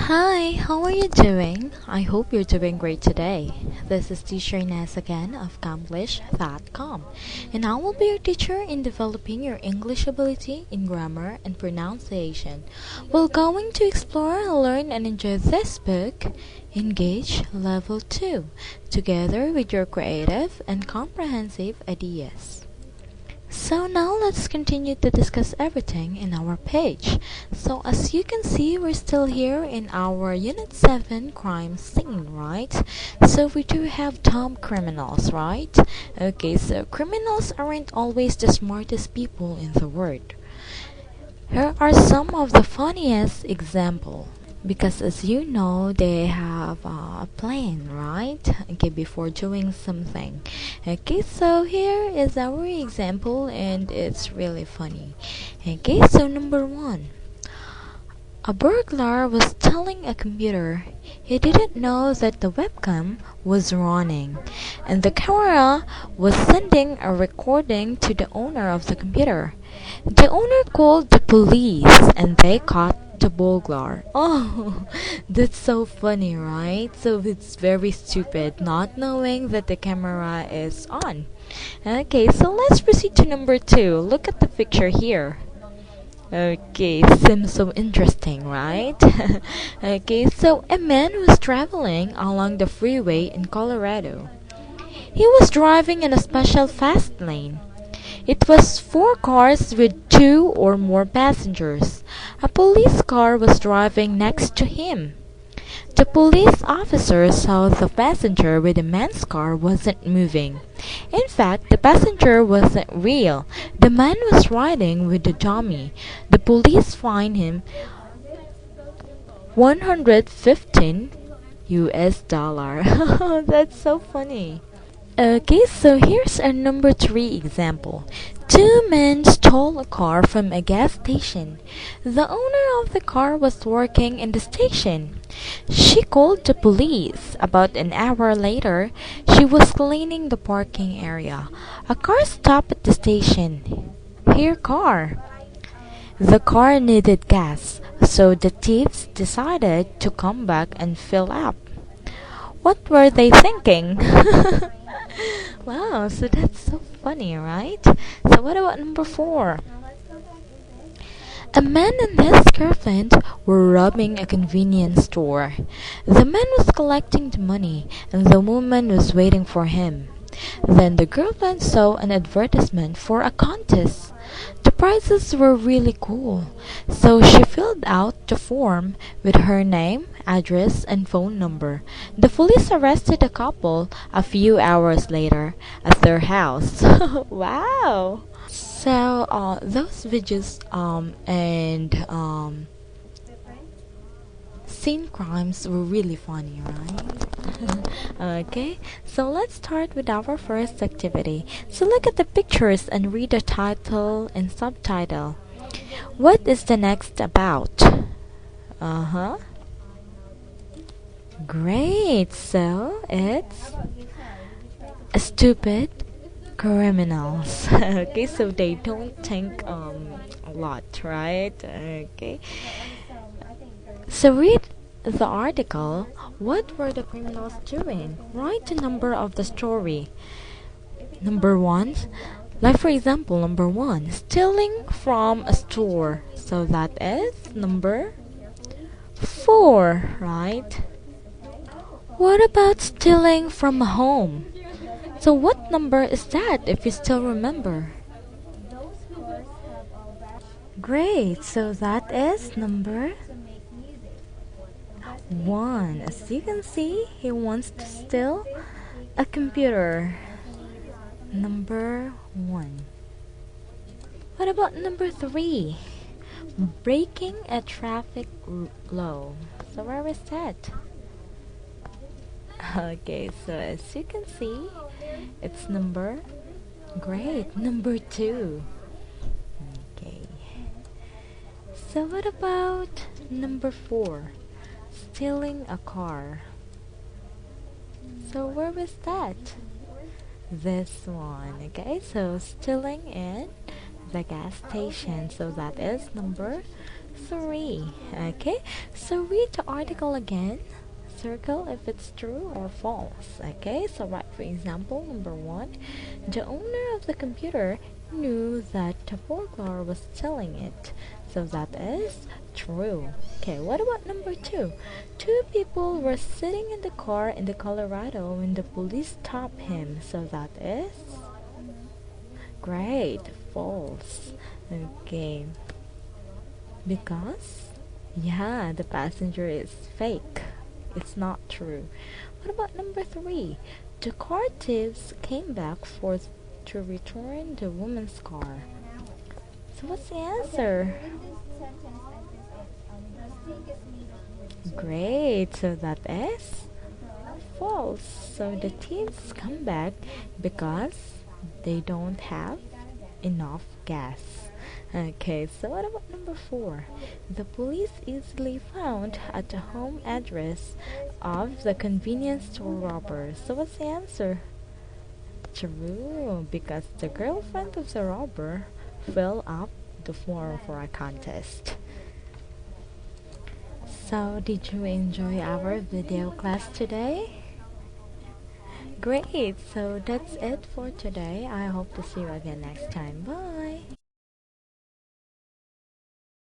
Hi, how are you doing? I hope you're doing great today. This is Teacher Ness again of Camplish.com, and I will be your teacher in developing your English ability in grammar and pronunciation. We're going to explore, learn, and enjoy this book, Engage Level 2, together with your creative and comprehensive ideas. So now let's continue to discuss everything in our page. So as you can see, we're still here in our Unit 7 crime scene, right? So we do have dumb criminals, right? Okay, so criminals aren't always the smartest people in the world. Here are some of the funniest examples. Because as you know, they have a plan, right? Okay, before doing something. Okay, so here is our example, and it's really funny. Okay, so number one. A burglar was telling a computer he didn't know that the webcam was running, and the camera was sending a recording to the owner of the computer. The owner called the police, and they caught the burglar. Oh, that's so funny, right? So it's very stupid not knowing that the camera is on. Okay, so let's proceed to number two. Look at the picture here. Okay, seems so interesting, right? Okay, so a man was traveling along the freeway in Colorado. He was driving in a special fast lane. It was four cars with two or more passengers. A police car was driving next to him. The police officer saw the passenger with the man's car wasn't moving. In fact, the passenger wasn't real. The man was riding with the dummy. The police fined him 115 US dollar. That's so funny. Okay, so here's our number three example. Two men stole a car from a gas station. The owner of the car was working in the station. She called the police. About an hour later, she was cleaning the parking area. A car stopped at the station. Her car. The car needed gas, so the thieves decided to come back and fill up. What were they thinking? Wow, so that's so funny, right? So what about number four? A man and his girlfriend were robbing a convenience store. The man was collecting the money, and the woman was waiting for him. Then the girlfriend saw an advertisement for a contest. The prizes were really cool, so she filled out the form with her name, address, and phone number. The police arrested the couple a few hours later at their house. Wow! So, those videos and scene crimes were really funny, right? Okay, so let's start with our first activity. So look at the pictures and read the title and subtitle. What is the next about? Uh-huh. Great, so it's stupid criminals. Okay, so they don't think a lot, right? Okay. So read the article. What were the criminals doing? Write the number of the story. Number one, like for example, number one, stealing from a store. So that is number four, right? What about stealing from a home? So what number is that if you still remember? Great, so that is number one. As you can see, he wants to steal a computer. Number one. What about number three? Breaking a traffic law. So where is that? Okay, so as you can see, it's great, number two. Okay. So what about number four? Stealing a car. So where was that? This one. Okay, so stealing in the gas station. So that is number 3. Okay, so read the article again. Circle if it's true or false. Okay, so right, for example, number 1, the owner of the computer knew that the burglar was stealing it. So that is true. Okay, what about number 2? Two people were sitting in the car in the Colorado when the police stopped him. So that is great. False. Okay. Because yeah, the passenger is fake. It's not true. What about number 3? The car thieves came back to return the woman's car. So what's the answer? Great. So that is false. So the thieves come back because they don't have enough gas. Okay, so what about number 4? The police easily found at the home address of the convenience store robber. So what's the answer? True, because the girlfriend of the robber filled up the form for a contest. So did you enjoy our video class today? Great, so that's it for today. I hope to see you again next time. Bye!